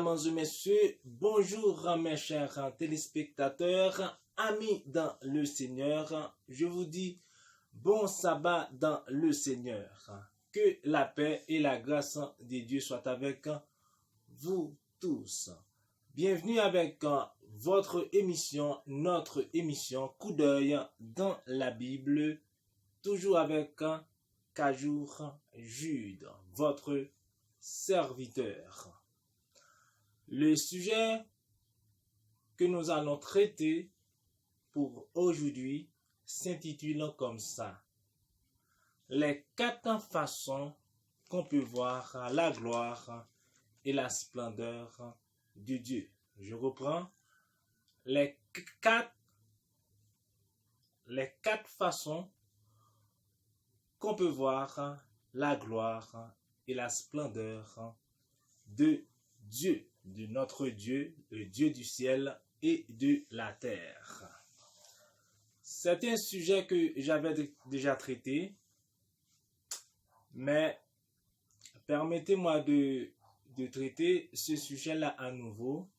Mesdames et messieurs, bonjour mes chers téléspectateurs, amis dans le Seigneur. Je vous dis bon sabbat dans le Seigneur. Que la paix et la grâce de Dieu soient avec vous tous. Bienvenue avec votre émission, notre émission Coup d'œil dans la Bible, toujours avec Kajour Jude, votre serviteur. Le sujet que nous allons traiter pour aujourd'hui s'intitule comme ça: les 4 façons qu'on peut voir la gloire et la splendeur de Dieu. Je reprends: les quatre façons qu'on peut voir la gloire et la splendeur de Dieu, de notre Dieu, le Dieu du ciel et de la terre. C'est un sujet que j'avais déjà traité, mais permettez-moi de traiter ce sujet-là à nouveau,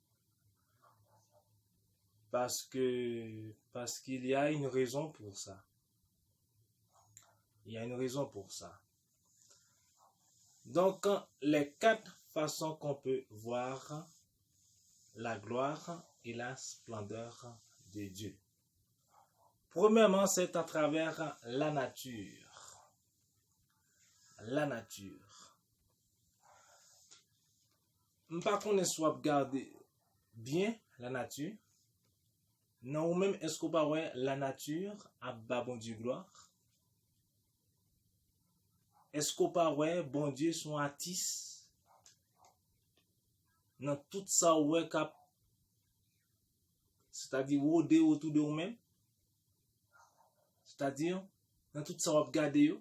parce qu'il y a une raison pour ça. Il y a une raison pour ça. Donc, les 4 façons qu'on peut voir la gloire et la splendeur de Dieu. Premièrement, c'est à travers la nature. La nature. Pas qu'on soit regarder bien la nature. Non, ou même est-ce qu'on peut voir la nature à bas bon Dieu gloire? Est-ce qu'on peut voir bon Dieu son artiste? Dans tout ça ouais cap, c'est-à-dire rôder autour de vous-même, c'est-à-dire dans tout ça on regarde yo.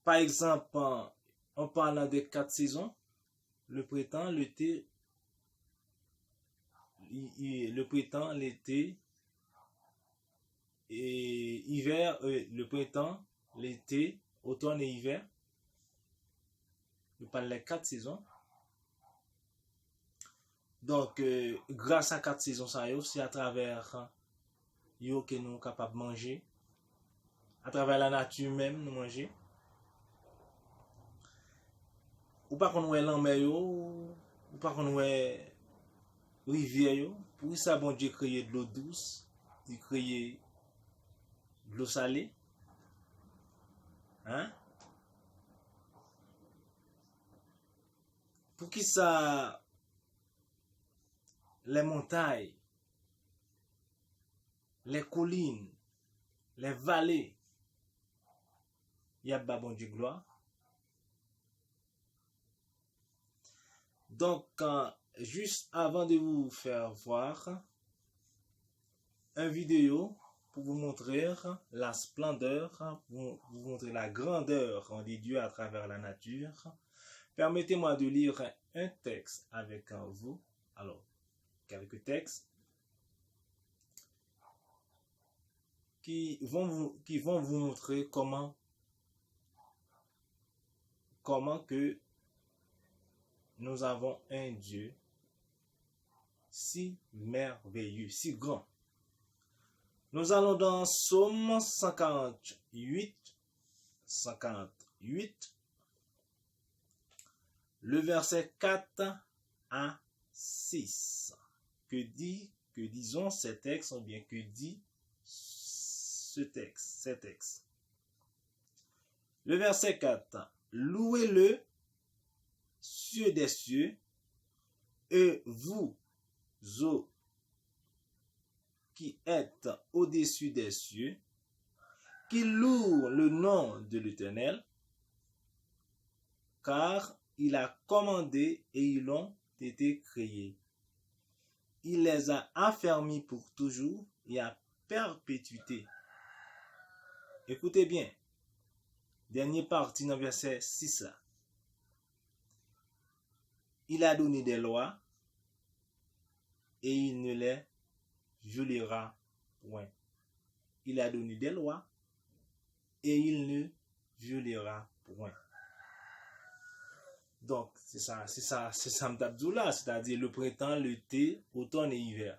Par exemple, en parlant des 4 saisons, le printemps, l'été, l'été et hiver, le printemps, l'été, automne et hiver. Je parle des 4 saisons. Donc, grâce à 4 saisons, c'est à travers yo que nous sommes capables de manger. À travers la nature même, nous manger. Ou pas qu'on ait l'enmer yo, ou pas qu'on ait rivière yo. Pour ça, bon Dieu créé de l'eau douce, il créé de l'eau salée. Hein? Pour qui ça, les montagnes, les collines, les vallées, il y a bon Dieu gloire. Donc, juste avant de vous faire voir une vidéo pour vous montrer la splendeur, pour vous montrer la grandeur de Dieu à travers la nature, permettez-moi de lire un texte avec vous. Alors, quelques textes qui vont vous montrer comment que nous avons un Dieu si merveilleux, si grand. Nous allons dans Psaume 148, le verset 4 à 6. Que disons ces textes, ou bien que dit ces textes. Le verset 4. Louez-le, cieux des cieux, et vous, eaux qui êtes au-dessus des cieux, qui louent le nom de l'Éternel, car il a commandé et ils ont été créés. Il les a affermis pour toujours et à perpétuité. Écoutez bien, dernière partie dans verset 6 là. Il a donné des lois et il ne les violera point. Il a donné des lois et il ne violera point. Donc, c'est ça m'tabdou là, c'est-à-dire le printemps, l'été, automne et hiver.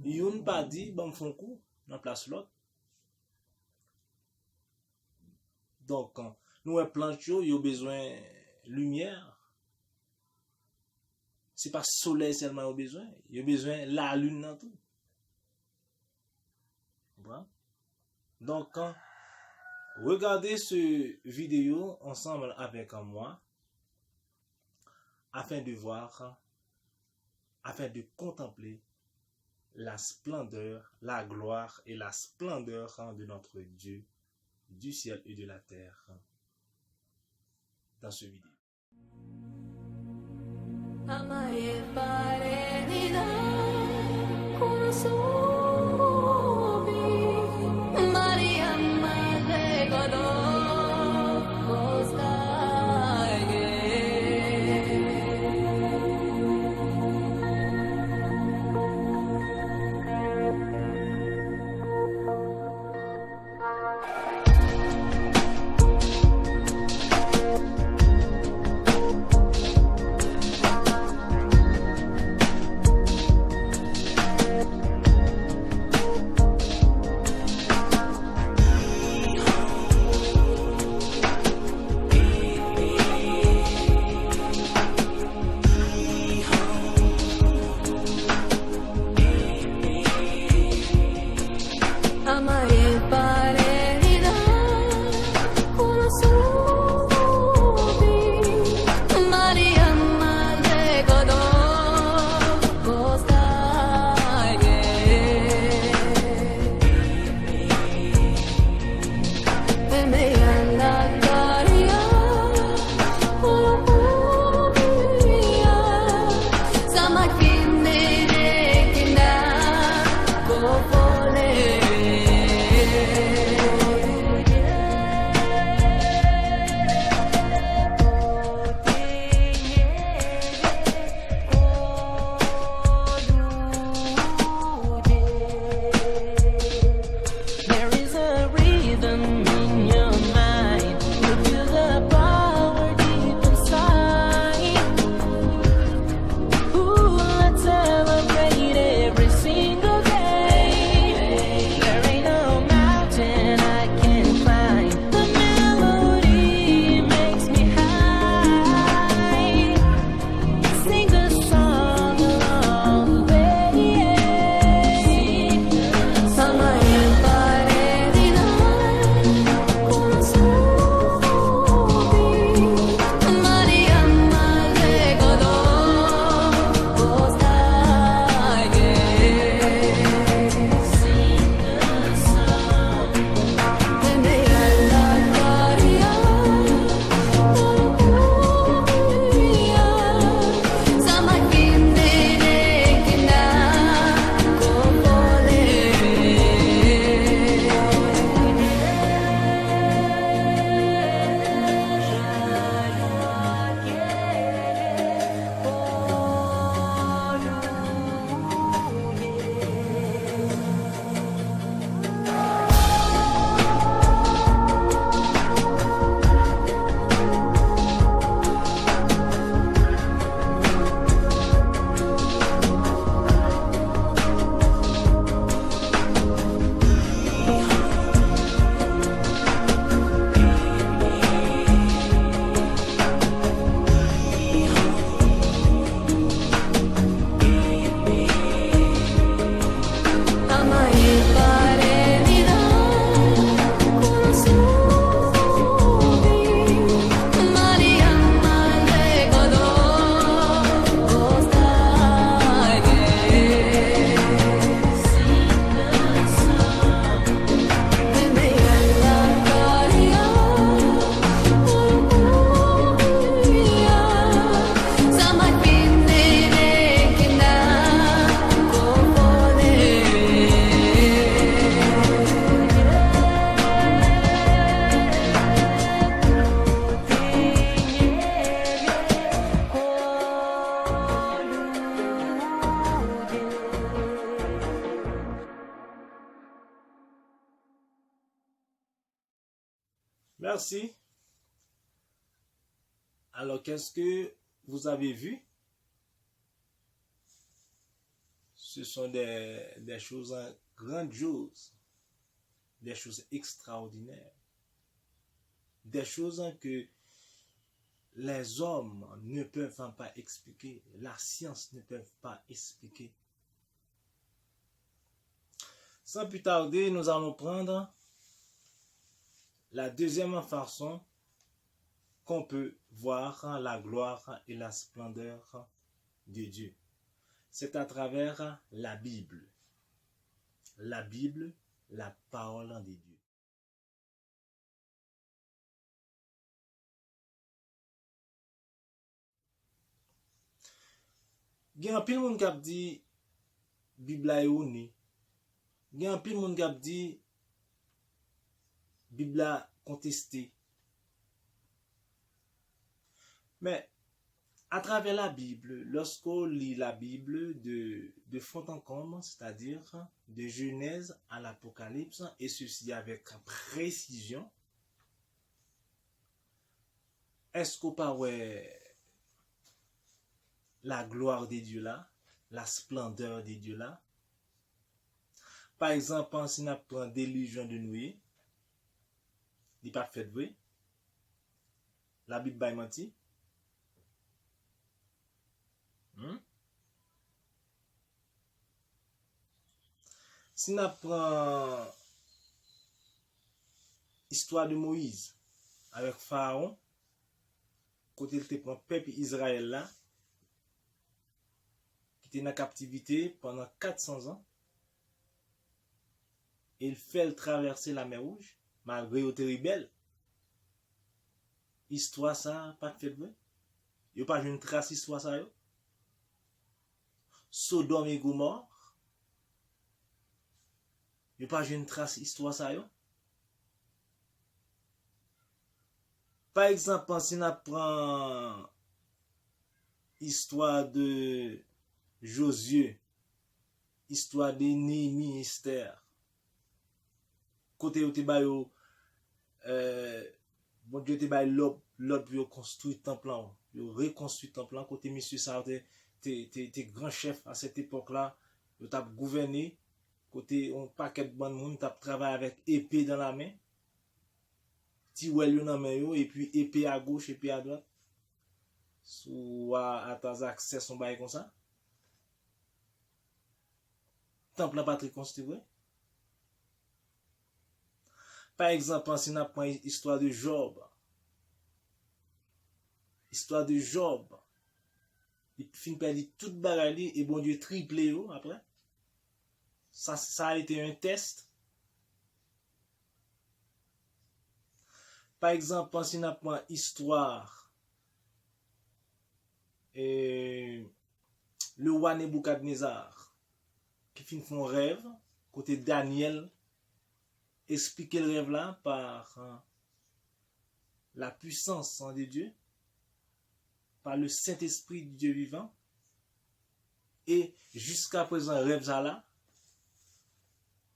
Yon pas dit, bon, font coup, dans place l'autre. Donc, nous, les plantes, ils ont besoin de lumière. C'est pas soleil seulement qu'ils ont besoin. Ils ont besoin de la lune dans tout. Bon. Donc, regardez ce vidéo ensemble avec moi afin de voir, afin de contempler la splendeur, la gloire et la splendeur de notre Dieu, du ciel et de la terre, dans ce vidéo. Amae parenida con sobi Maria Madre Godot Costage Amae parenida con sobi Maria Madre Godot Costage E me anda caria Olopia Sama kinde kina Gopole There is a rhythm in your mind. You feel the power deep inside. Ooh, let's celebrate every single day. There ain't no mountain I can climb. The melody makes me high. Sing the song along the way. Amae parenida con sobi Maria Madre Godot Costage Sing the song E me anda caria Olopia Sama kinde kina Gopole Amae parenida con sobi Maria Madre Godot Costage Sing the song E me anda caria Olopia Sama kinde kina Gopole Merci Alors, qu'est-ce que vous avez vu? Ce sont des choses grandioses, des choses extraordinaires, des choses que les hommes ne peuvent pas expliquer, la science ne peut pas expliquer. Sans plus tarder, nous allons prendre la deuxième façon qu'on peut voir la gloire et la splendeur de Dieu. C'est à travers la Bible. La Bible, la parole de Dieu. Il y a un pile monde qui a dit Bible est uni. Il y a un pile monde qui a dit Bible contesté. Mais à travers la Bible, lorsqu'on lit la Bible de fond en comble, c'est-à-dire de Genèse à l'Apocalypse, et ceci avec précision, est-ce qu'on parle la gloire de Dieu là, la splendeur de Dieu là? Par exemple, si on prend déluge de nuit, il n'est pas fait vrai. La Bible va mentir. Si on prend l'histoire de Moïse avec Pharaon, côté il te prend peuple Israël là, qui était dans la captivité pendant 400 ans, et il fait traverser la mer Rouge, malgré qu'il était rebelle. Histoire ça, pas fait vrai. Il n'y a pas une trace histoire ça. Sodome et Gomorrhe, il n'y a pas une trace histoire ça. Par exemple, si on prend l'histoire de Josué, histoire de Néhémie, Esther, côté où tu bon Dieu te bail l'autre pour construire temple là, pour reconstruire temple là, côté monsieur ça t'es grand chef à cette époque-là, tu as gouverné, côté on paquet de bon monde, tu as travaillé avec épée dans la main, ti ouel dans la main et puis épée à gauche, épée à droite. Soit à tes accès son bail comme ça. Temple n'a pas très construit. Par exemple, si on apprend l'histoire de Job. Histoire de Job. Il finit par dire toute bagaille et bon Dieu triplé après. Ça a été un test. Par exemple, si on apprend l'histoire le roi Nebuchadnezzar qui finit son rêve, côté Daniel expliquer le rêve là par la puissance de Dieu, par le Saint-Esprit du Dieu vivant, et jusqu'à présent rêve ça là,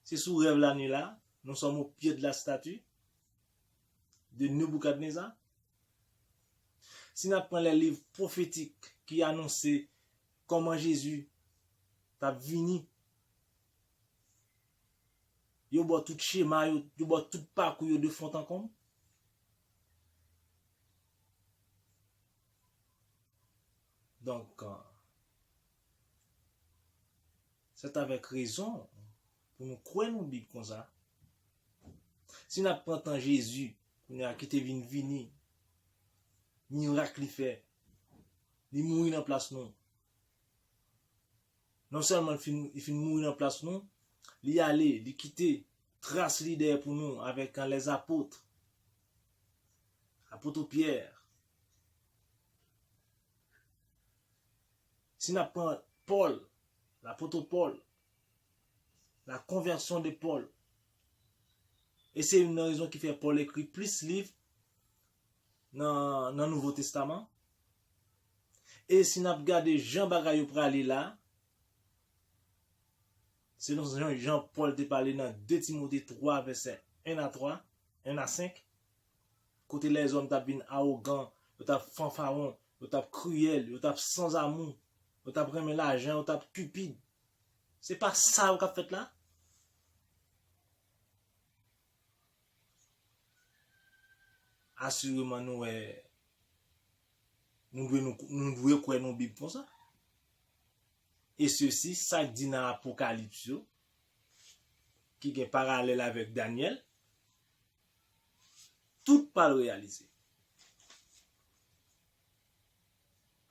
c'est sous rêve la nuit là, nous sommes au pied de la statue de Nebuchadnezzar. Si nous prenons les livres prophétiques qui annonçaient comment Jésus t'a venu, yo boit tout schéma, yo boit tout parcours de fond en comble. Donc, c'est avec raison pour nous croire dans la Bible comme ça. Si nous prenons Jésus, nous avons quitté vini, miracle fait, il mourit en place nous. Non seulement il finit mourir en place nous, il aller, il quitter trace leader pour nous avec les apôtres. Apôtre Pierre. Si nous prenons Paul, l'apôtre Paul, la conversion de Paul, et c'est une raison qui fait Paul écrit plus de livres dans le Nouveau Testament. Et si nous regardons Jean Bagayou pour aller là, c'est dans Jean-Paul te parlé dans 2 Timothée 3, verset 1 à 3, 1 à 5. Côté les hommes t'as bien arrogants, yo tap fanfaron, yo tap cruel, yo tap sans amour, yo tap remen l'argent, yo tap cupide. C'est pas ça qu'a fait là. Assurément nous devons croire dans la Bible pour ça. Et ceci, ça dit dans l'Apocalypse, qui est parallèle avec Daniel, tout pas le réaliser.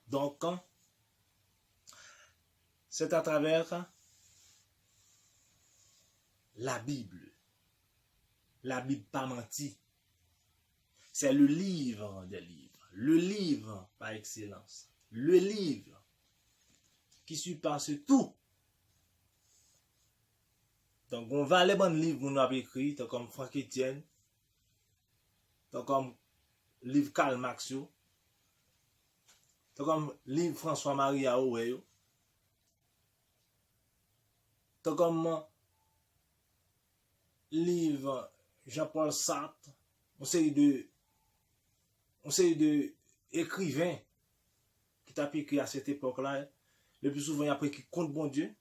Donc, c'est à travers la Bible. La Bible pas menti. C'est le livre des livres. Le livre par excellence. Le livre qui surpasse tout. Donc, on va aller dans le livre qu'on a écrit, comme Franck Etienne, comme livre Karl Marx, comme livre François-Marie Aoué, comme livre Jean-Paul Sartre, on série de écrivains qui t'a écrit à cette époque-là. Le plus souvent, il y a pris qui compte bon Dieu.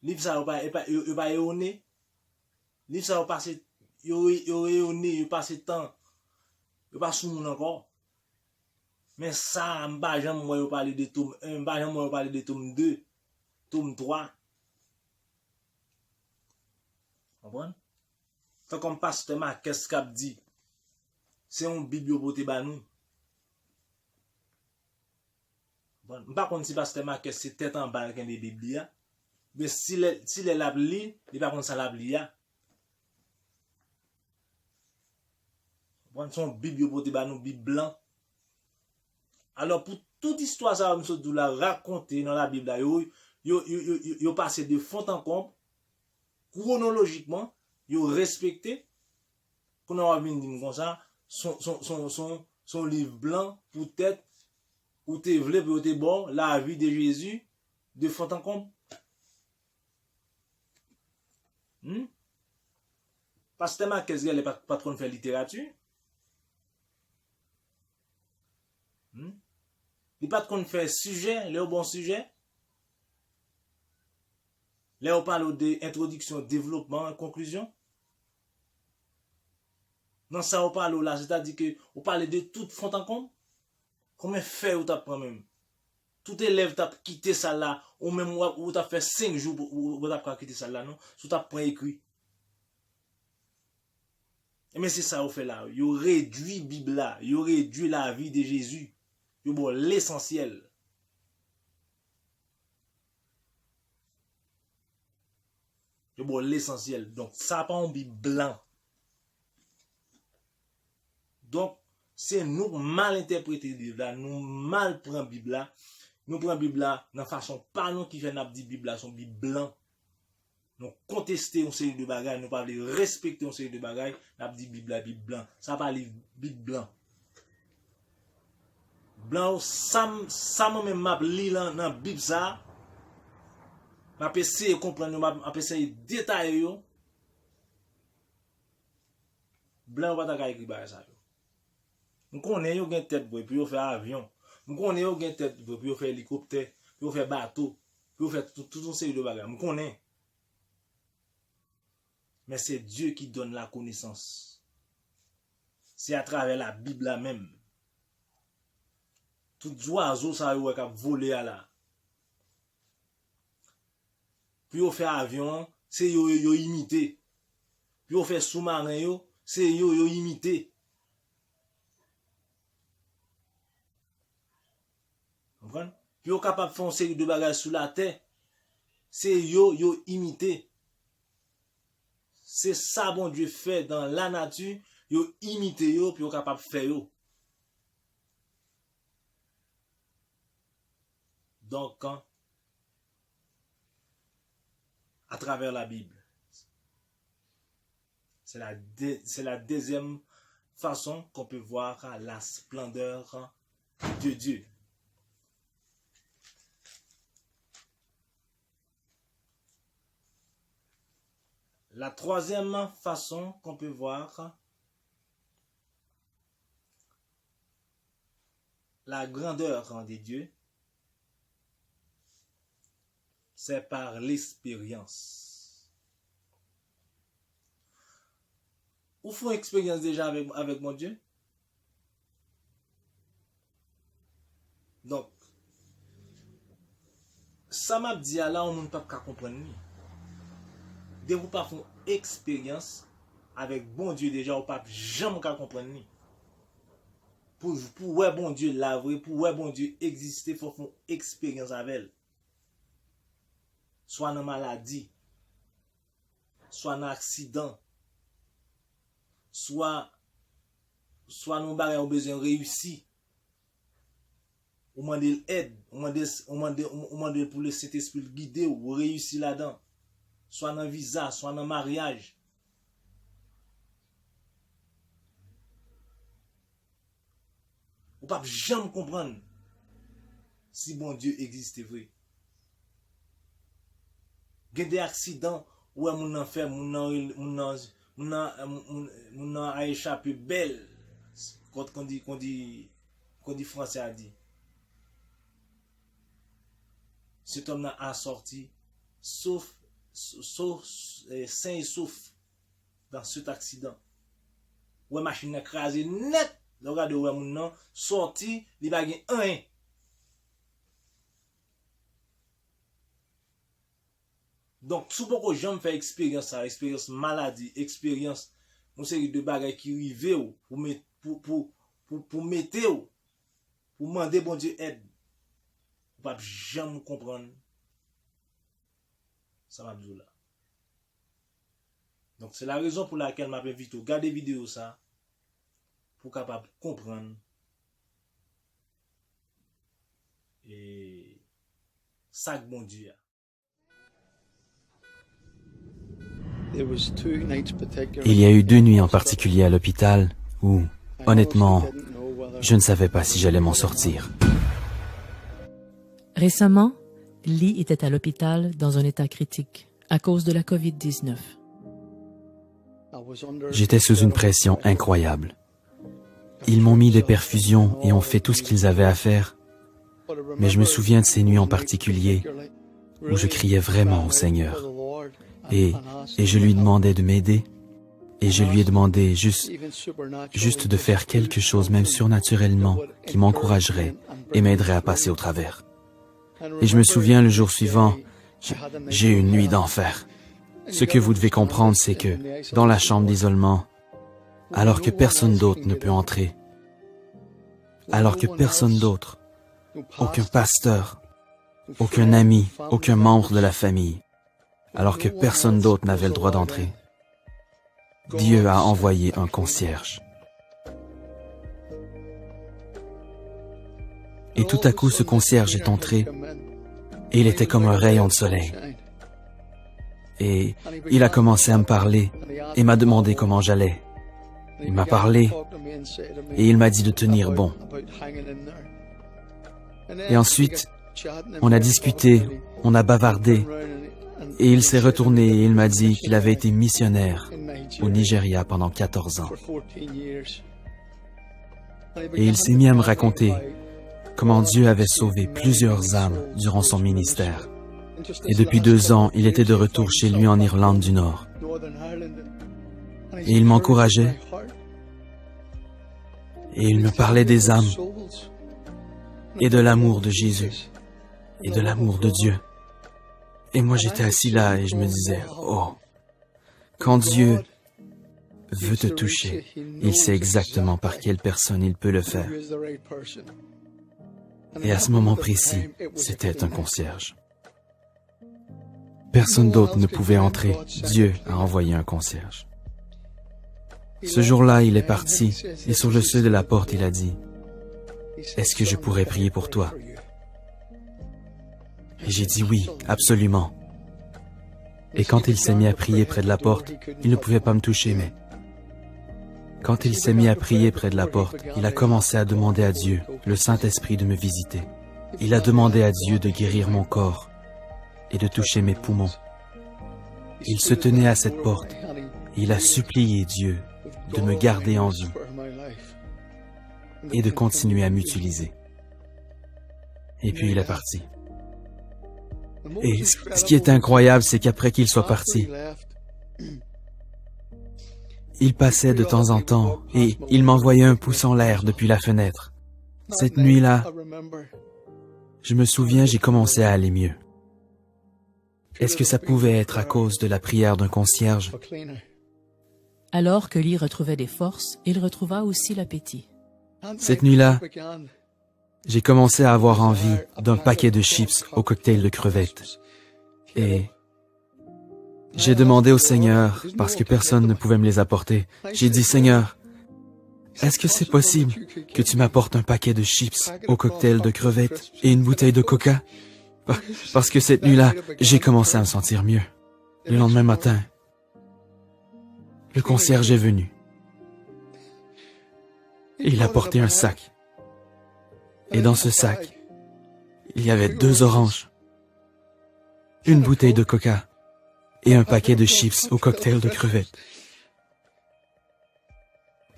Livre ça, il pas erroné. Livre ça, il erroné, il passe temps. Il pas sous mon encore. Mais ça, m'ba jamais moi parler de tome 1, m'ba jamais moi parler de tome 2, tome 3. Comprenez? Tant comme pasteur Marquez cap dit, c'est un bible pour te banou. Bon, par contre si pasteur Marquez c'est tête en bas avec des biblias, mais si les l'a li, il pas contre ça l'a li ya. Bon, son bible pour te banou, bible blanc. Alors pour toute histoire ça me de la raconter dans la Bible là, yo passé de fond en comble chronologiquement, yo respecté qu'on a venir dire comme ça son livre blanc peut-être ou te vle pour te bon la vie de Jésus de fond en comble. Parce que ma qu'est-ce qu'elle est pas trop faire littérature. Il pas qu'on fait sujet, le bon sujet. Là on parle de introduction, développement, conclusion. Non ça on parle là, c'est-à-dire que on parle de tout fond en comble. Combien fait ou t'apprend même? Tout élève t'a quitté ça là, ou même ou t'as fait 5 jours pour t'as quitté ça là non, sous t'as point écrit. Mais c'est ça on fait là, yo réduit Bible là, yo réduit la vie de Jésus. Yo bon l'essentiel. Yo bon l'essentiel. Donc ça pas un Bible blanc. Donc c'est nous mal interpréter Bible là, nous mal prend Bible là. Nous prenons Bible là dans façon pas nous qui fait n'a dit Bible là son Bible blanc. Nous contester une série de bagages, nous pas respecter une série de bagages, n'a dit Bible là Bible blanc. Ça pas livre Bible blanc. Blanc ça moi même m'a li dans Bible ça. M'a essayer comprendre, m'a essayer détailler yo. Blanc pas ta écrit ba ça. Nous connaissons yo gen tête pour puis faire avion. Nous connaissons yo gen tête pour puis faire hélicoptère, puis faire bateau, puis faire tout une série de bagages. Nous connaissons. Mais c'est Dieu qui donne la connaissance. C'est à travers la Bible là même. Tout oiseau ça yo qui voler à là. Puis on fait avion, c'est yo imité. Puis on fait sous-marin yo, c'est yo imité. Comprenez? Puis on capable de faire une série de bagages sous la terre, c'est yo imité. C'est ça bon Dieu fait dans la nature, yo imité yo puis on capable de faire yo. Donc à travers la Bible. C'est la deuxième façon qu'on peut voir la splendeur de Dieu. La troisième façon qu'on peut voir la grandeur des dieux, c'est par l'expérience. Vous faites une expérience déjà avec mon Dieu? Donc, ça m'a dit là, on ne peut pas comprendre. Dès que vous pas faire une expérience avec bon Dieu déjà, vous ne pouvez jamais comprendre. Pour ouais bon Dieu la vraie, pour ouais bon Dieu exister, il faut faire une expérience avec elle. Soit dans maladie, soit dans accident, soit dans bagage au besoin réussi. On demande l'aide, on demande pour le Saint-Esprit guider ou réussir là-dedans. Soit dans visa, soit dans mariage. Vous ne pouvez jamais comprendre si bon Dieu existe vrai. Il y a des accidents où on a fait, on a échappé belle. Quand on dit français a dit. Cet homme a sorti sain et sauf dans cet accident. Ouais, machine a crasé net. Regardez où mon sorti, il va gagner un. Donc, tout pourquoi j'aime faire expérience maladie, expérience, une série de bagages qui arrivent pour mettre, pour demander bon Dieu aide. Vous ne pouvez jamais comprendre. Ça m'a dit là. Donc, c'est la raison pour laquelle je m'invite à regarder vidéo ça. Pour capable comprendre et ça que bon Dieu. Il y a eu 2 nuits en particulier à l'hôpital où, honnêtement, je ne savais pas si j'allais m'en sortir. Récemment, Lee était à l'hôpital dans un état critique à cause de la COVID-19. J'étais sous une pression incroyable. Ils m'ont mis des perfusions et ont fait tout ce qu'ils avaient à faire. Mais je me souviens de ces nuits en particulier où je criais vraiment au Seigneur. Et je lui demandais de m'aider. Et je lui ai demandé juste de faire quelque chose, même surnaturellement, qui m'encouragerait et m'aiderait à passer au travers. Et je me souviens le jour suivant, j'ai eu une nuit d'enfer. Ce que vous devez comprendre, c'est que dans la chambre d'isolement, alors que personne d'autre ne peut entrer, alors que personne d'autre, aucun pasteur, aucun ami, aucun membre de la famille, alors que personne d'autre n'avait le droit d'entrer, Dieu a envoyé un concierge. Et tout à coup, ce concierge est entré, et il était comme un rayon de soleil. Et il a commencé à me parler, et m'a demandé comment j'allais. Il m'a parlé, et il m'a dit de tenir bon. Et ensuite, on a discuté, on a bavardé, et il s'est retourné et il m'a dit qu'il avait été missionnaire au Nigeria pendant 14 ans. Et il s'est mis à me raconter comment Dieu avait sauvé plusieurs âmes durant son ministère. Et depuis 2 ans, il était de retour chez lui en Irlande du Nord. Et il m'encourageait. Et il me parlait des âmes. Et de l'amour de Jésus. Et de l'amour de Dieu. Et moi j'étais assis là et je me disais, oh, quand Dieu veut te toucher, il sait exactement par quelle personne il peut le faire. Et à ce moment précis, c'était un concierge. Personne d'autre ne pouvait entrer. Dieu a envoyé un concierge. Ce jour-là, il est parti et sur le seuil de la porte, il a dit, « Est-ce que je pourrais prier pour toi? » Et j'ai dit oui, absolument. Et quand il s'est mis à prier près de la porte, il ne pouvait pas me toucher, mais quand il s'est mis à prier près de la porte, il a commencé à demander à Dieu, le Saint-Esprit, de me visiter. Il a demandé à Dieu de guérir mon corps et de toucher mes poumons. Il se tenait à cette porte et il a supplié Dieu de me garder en vie et de continuer à m'utiliser. Et puis il est parti. Et ce qui est incroyable, c'est qu'après qu'il soit parti, il passait de temps en temps et il m'envoyait un pouce en l'air depuis la fenêtre. Cette nuit-là, je me souviens, j'ai commencé à aller mieux. Est-ce que ça pouvait être à cause de la prière d'un concierge? Alors que Lee retrouvait des forces, il retrouva aussi l'appétit. Cette nuit-là, j'ai commencé à avoir envie d'un paquet de chips au cocktail de crevettes. Et j'ai demandé au Seigneur, parce que personne ne pouvait me les apporter, j'ai dit, Seigneur, est-ce que c'est possible que tu m'apportes un paquet de chips au cocktail de crevettes et une bouteille de coca? Parce que cette nuit-là, j'ai commencé à me sentir mieux. Le lendemain matin, le concierge est venu. Et il a porté un sac. Et dans ce sac, il y avait 2 oranges, une bouteille de coca et un paquet de chips au cocktail de crevettes.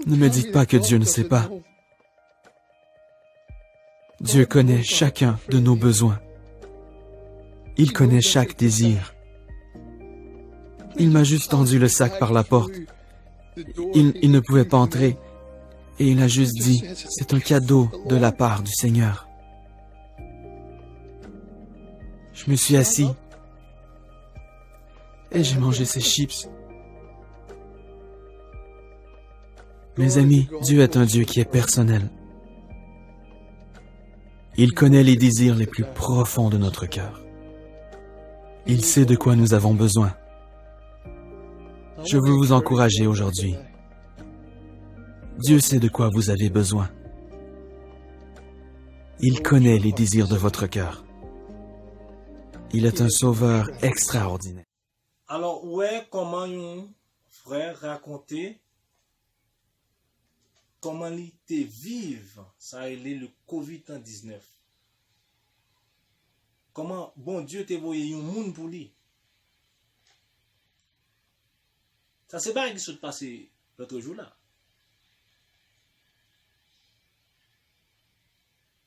Ne me dites pas que Dieu ne sait pas. Dieu connaît chacun de nos besoins. Il connaît chaque désir. Il m'a juste tendu le sac par la porte. Il ne pouvait pas entrer. Et il a juste dit, c'est un cadeau de la part du Seigneur. Je me suis assis et j'ai mangé ces chips. Mes amis, Dieu est un Dieu qui est personnel. Il connaît les désirs les plus profonds de notre cœur. Il sait de quoi nous avons besoin. Je veux vous encourager aujourd'hui. Dieu sait de quoi vous avez besoin. Il connaît les désirs de votre cœur. Il est un sauveur extraordinaire. Alors, ouais, comment un frère racontait comment il était vive, ça a été le COVID-19. Comment, bon Dieu t'a envoyé un monde pour lui. Ça, c'est pas ce qui s'est passé l'autre jour là.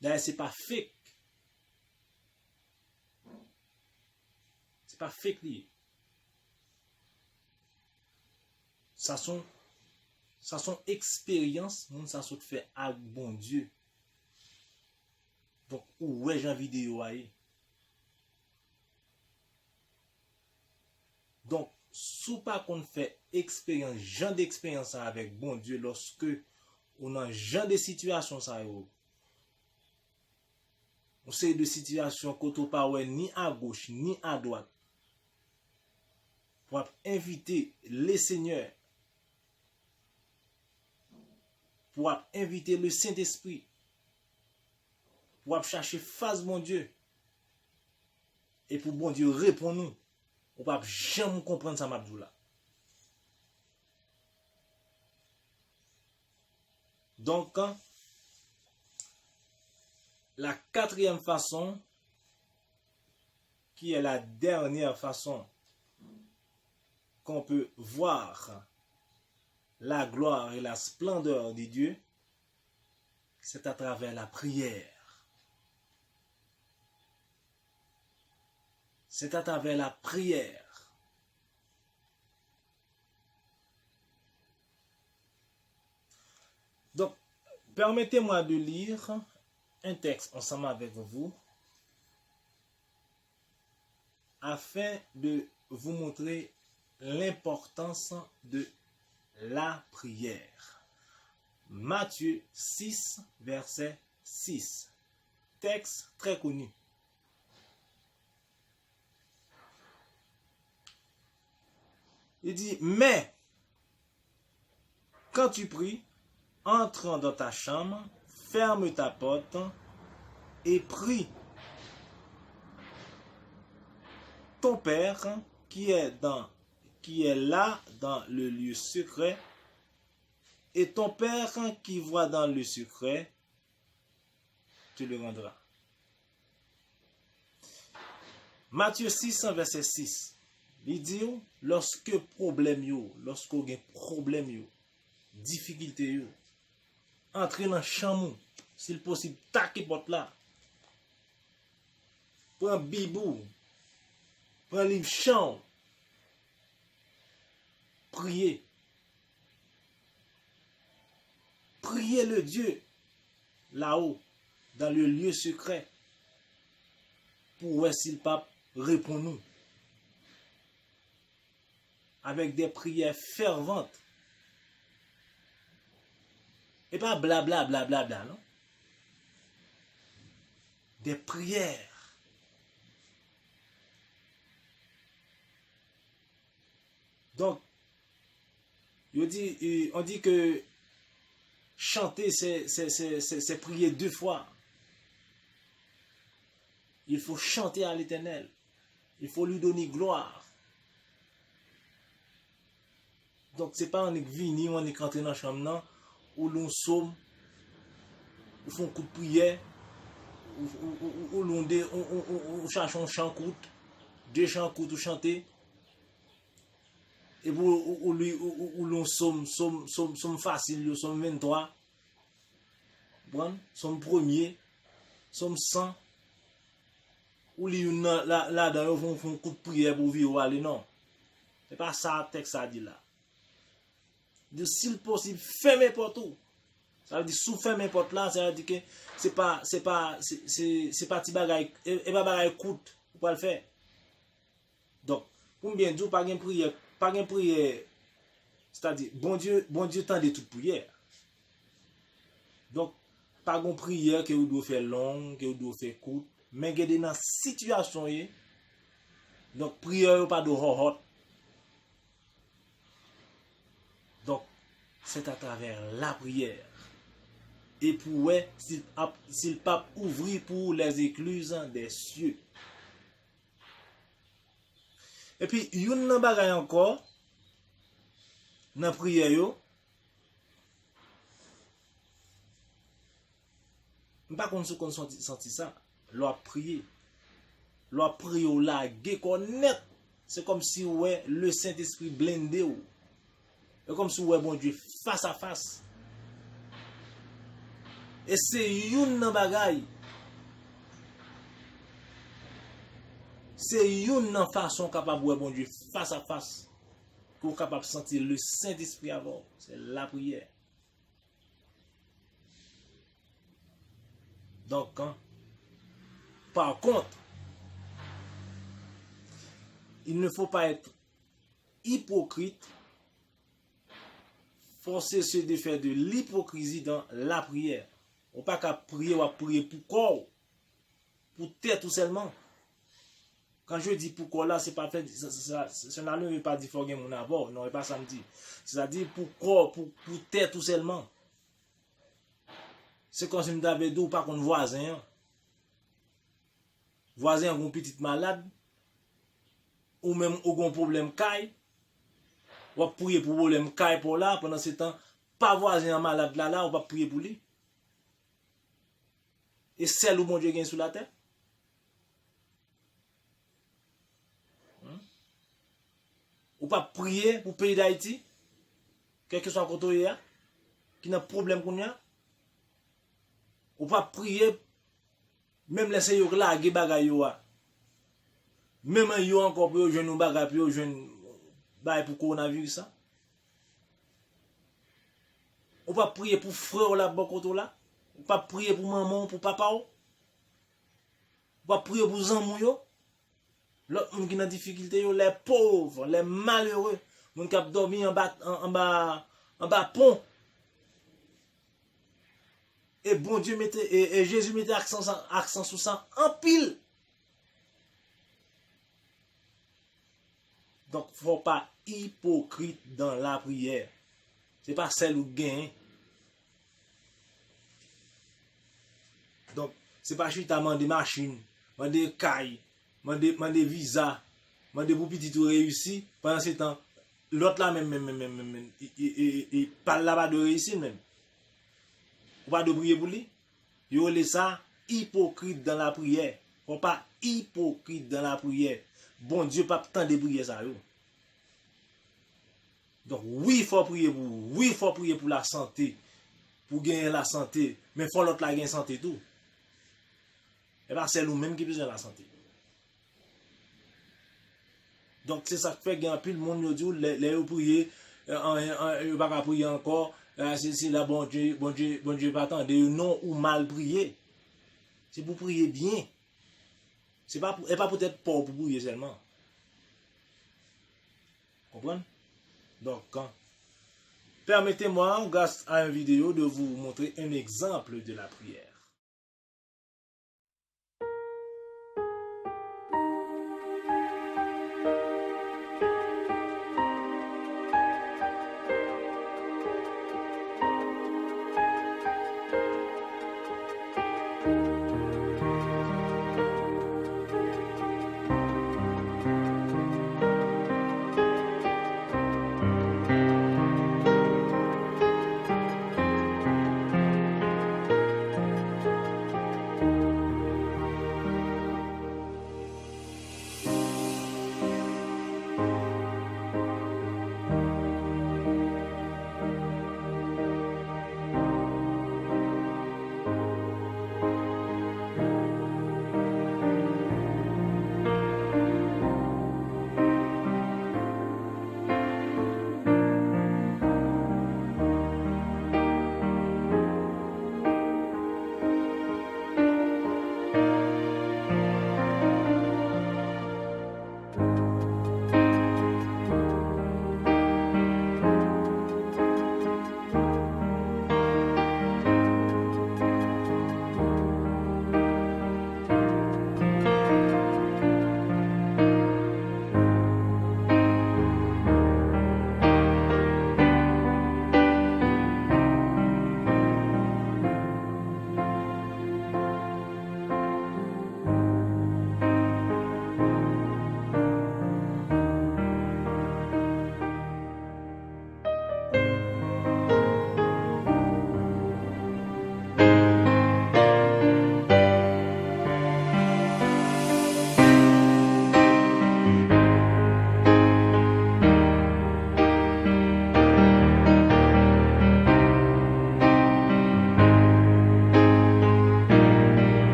D'ailleurs, c'est pas fake. C'est pas fake lié. Ça sont expériences, ça sont fait à bon Dieu. Donc, où est-ce vidéo aille? Donc, sous pas qu'on fait expérience, genre d'expérience avec bon Dieu lorsque on a genre de situation ça yo. On sait de situation qu'on pas ouais ni à gauche ni à droite. Pour inviter les seigneurs, pour inviter le Saint-Esprit, pour chercher face mon Dieu, et pour bon Dieu répondre nous. On ne peut jamais comprendre ça, Mabdoula. Donc, la 4e façon, qui est la dernière façon qu'on peut voir la gloire et la splendeur de Dieu, c'est à travers la prière. C'est à travers la prière. Donc, permettez-moi de lire un texte ensemble avec vous afin de vous montrer l'importance de la prière. Matthieu 6, verset 6. Texte très connu. Il dit, mais quand tu pries, entrant dans ta chambre, ferme ta porte et prie. Ton Père qui est là dans le lieu secret, et ton Père qui voit dans le secret, te le rendra. Matthieu 6, verset 6. Il dit, lorsque problème yo, lorsque vous avez problème yo, difficulté yo, entrez dans la chambre, s'il possible, taquez porte là. prends bibou, prends livre chant, priez. Priez le Dieu là-haut, dans le lieu secret, pour voir si le pape répond nous. Avec des prières ferventes. Et pas blabla, blabla, bla, non? Des prières. Donc, on dit que chanter, c'est prier 2 fois. Il faut chanter à l'Éternel. Il faut lui donner gloire. Donc, c'est pas on est venu, on est rentré dans la chambre, où l'on somme, où font un coup de prière, où l'on cherche un chant court, 2 chants courts ou chanter, et où l'on somme facile, somme 23, bon, somme premier, somme 100, où là-dedans, on fait un coup de prière pour vivre, aller, non. C'est pas ça le texte a dit là. De s'il possible, fermez porte tout. Ça veut dire sous fermer porte là, ça veut dire que c'est pas petit bagay, et pas bagay coûte pour pas le faire. Donc, pour bien dire, pas de prière, c'est-à-dire bon Dieu tend de toute prière. Donc, pas de prière que vous devez faire longue, que vous devez faire courte, mais que dans situation donc prière pas de hot. Donc, c'est à travers la prière. Et pour s'il pape ouvrir pour les écluses des cieux. Et puis, il y a un bagay encore, dans la prière, je ne sais pas si on senti ça. L'on prier. L'on prier ou la connaître. C'est comme si ouais, le Saint-Esprit blindé ou. C'est comme si ouais, bon Dieu face à face. Et c'est une bagay. C'est une façon capable de bon Dieu face à face. Pour capable de sentir le Saint-Esprit avant. C'est la prière. Donc, par contre, il ne faut pas être hypocrite, forcer ceux de faire de l'hypocrisie dans la prière. On ne peut pas prier ou prier pour corps, pour tête tout seulement. Quand je dis pour corps là, c'est pas fait, ça ne veut pas dire qu'il faut gagner mon abord, non, c'est pas ça me dit. C'est-à-dire pour corps, pour tête tout seulement. C'est comme si je m'avais dit ou pas qu'on voisin. Voisin a un petit malade, ou même un problème caille, ou prier pour problème caille pour là, pendant ce temps, pas voisin malade là, on va prier pour lui. Et celle où mon Dieu gagne sur la terre. Ou pas prier pour le pays d'Haïti, quel que soit le côté qui n'a problème qu'on a. Ou pas prier, même laisser yo la ge bagay yo a. Même yo encore pour jeune bagay pour jeune bagay pour coronavirus ça. Ou pas prier pour frère là bon côté là. Ou pas prier pour maman, pour papa ou. Ou pas prier pour zanmou yo. L'autre monde qui dans difficulté yo, les pauvres, les malheureux, moun qui dormi en bas pont. Et bon Dieu mettait, et Jésus mettait accent sur ça en pile. Donc, faut pas hypocrite dans la prière. C'est pas celle où gagne. Donc, c'est pas juste à demander machine, demander caille, demander visa, demander pour petit tout réussi. Pendant ce temps, l'autre là même, il parle là-bas de réussir même. Ou pas de prier pour lui. Yo laisse ça hypocrite dans la prière. Faut pas hypocrite dans la prière. Bon Dieu pas tant de prier ça yo. Donc oui, faut prier pour la santé. Pour gagner la santé, mais faut l'autre la gagner santé tout. Et pas c'est nous même qui besoin de la santé. Donc c'est ça qui fait qu'il y a un peu le monde qui dit les prier, ils pas prier encore, c'est là bon Dieu pas attendre non ou mal prier. C'est pour prier bien. C'est pas et pas peut-être pour prier seulement. Comprenez? Donc permettez-moi grâce à une vidéo de vous montrer un exemple de la prière.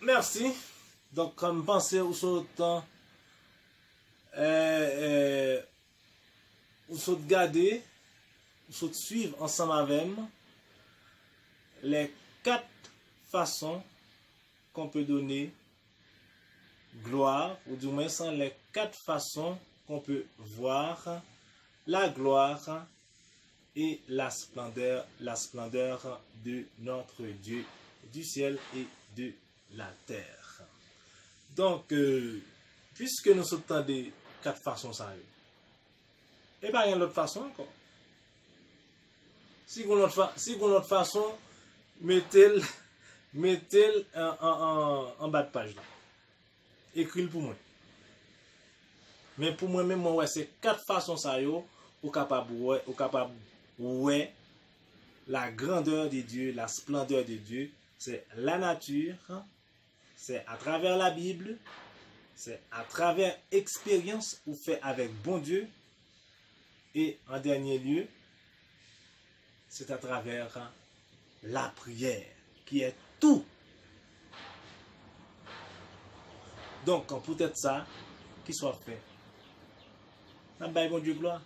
Merci. Donc, comme pensez ou autant, ou saute garder, ou saute suivre ensemble avec moi les 4 façons qu'on peut donner gloire, ou du moins sans les 4 façons qu'on peut voir la gloire et la splendeur de notre Dieu du ciel et de la terre. Donc, puisque nous sommes dans des 4 façons, ça et pas une autre façon encore. Si vous avez une autre façon, mettez-le en bas de page là. Écris-le pour moi. Mais pour moi même, ouais, c'est 4 façons ça yo, ou capable ouais, la grandeur de Dieu, la splendeur de Dieu, c'est la nature, c'est à travers la Bible, c'est à travers expérience ou fait avec bon Dieu, et en dernier lieu, c'est à travers la prière, qui est tout. Donc, peut-être ça, qui soit fait. Bon Dieu, gloire.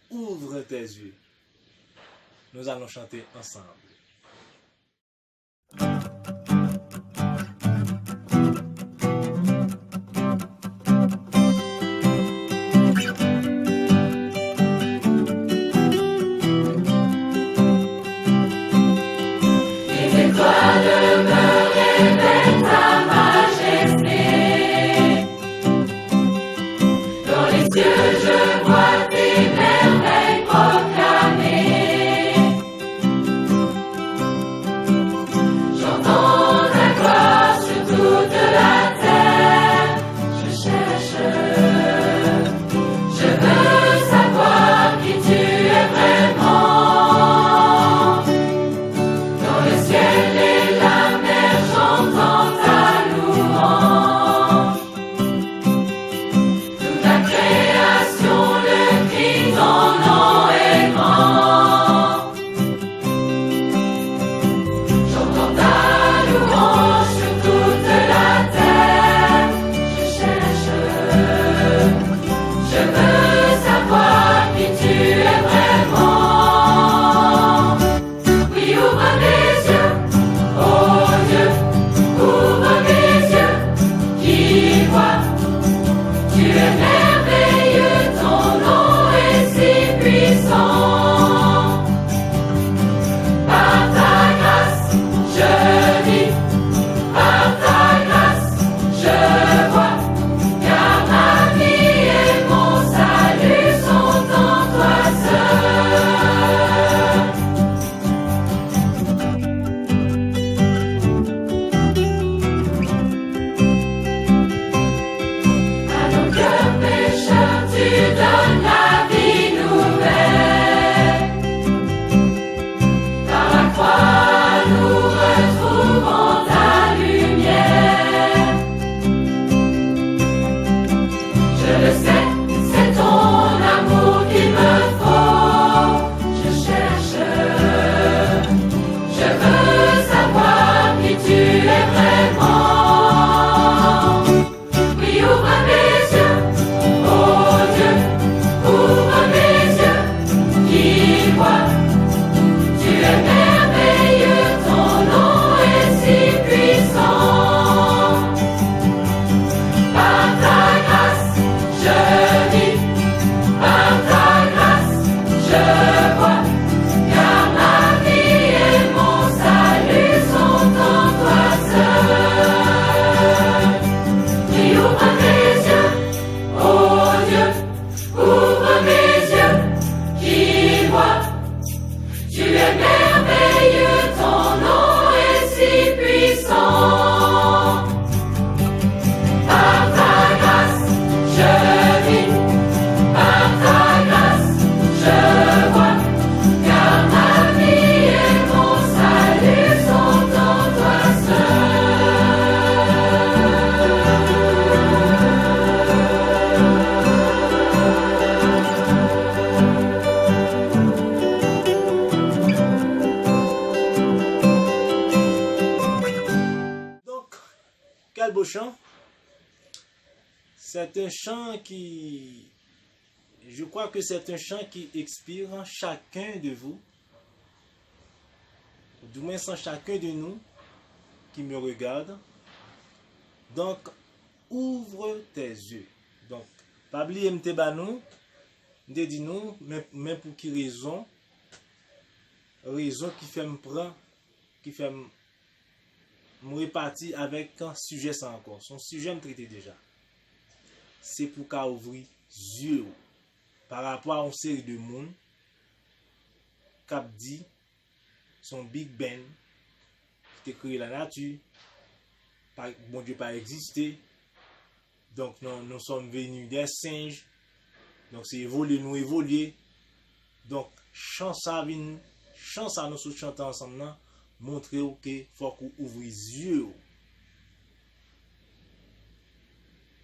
Ouvre tes yeux. Nous allons chanter ensemble. Je vois tes merveilles proclamées. Michel Beauchamp. C'est un chant qui... Je crois que c'est un chant qui expire en chacun de vous. Du moins sans chacun de nous qui me regarde. Donc, ouvre tes yeux. Donc, pas oublier m'te banou, m'te dit nous, mais pour qui raison? Raison qui fait me prendre, qui fait me repartir avec un sujet sans encore. Son sujet me traité déjà. C'est pour qu'à ouvrir yeux par rapport à une série de monde qui dit son Big Ben qui a créé la nature, bon Dieu pas existé. Donc nous sommes venus des singes. Donc c'est évoluer, nous évoluer. Donc chance à nous chanter ensemble, montrer que faut qu'on ouvre les yeux.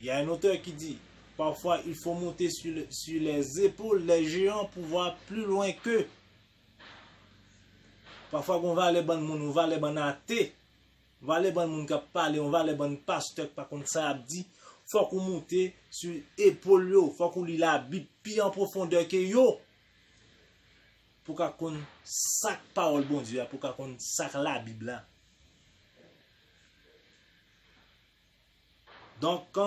Il y a un auteur qui dit, parfois il faut monter sur les épaules des géants pour voir plus loin qu'eux. Parfois on va aller bon monde, on va aller bon athée, on va aller bon monde qui parle, on va aller bon pasteur par contre ça a dit, faut qu'on monte sur épaules yo, faut qu'on lit la Bible plus en profondeur que yo. Pour qu'on sac parole bon Dieu, pour qu'on sac la Bible là. Donc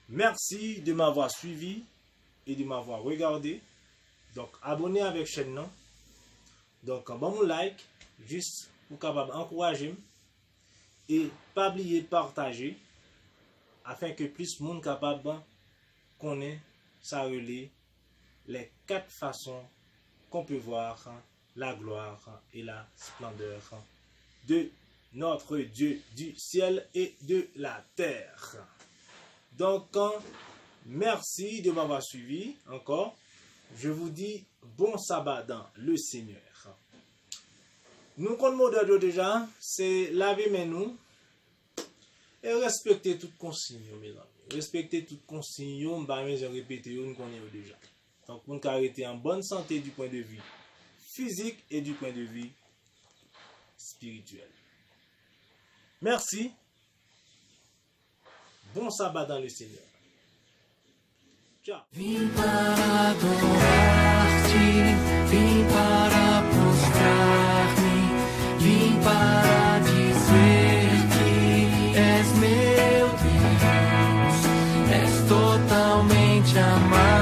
merci de m'avoir suivi et de m'avoir regardé. Donc abonnez avec chaîne non. Donc bon mon like juste pour capable encourager et pas oublier partager afin que plus de monde capable connaît ça relais les 4 façons qu'on peut voir la gloire et la splendeur de notre Dieu du ciel et de la terre. Donc, merci de m'avoir suivi encore. Je vous dis bon sabbat dans le Seigneur. Nous, comme modèle déjà, c'est laver mes nous et respecter toutes consignes, mes amis. Respecter toutes consignes, je répète, nous connaissons déjà. Donc, pour nous arrêter en bonne santé du point de vue physique et du point de vue spirituel. Merci. Bon sabbat dans le Seigneur. Ciao. Vim para adorar-te, vim para prostrar-me, vim para dizer que és meu Deus, és totalmente amado.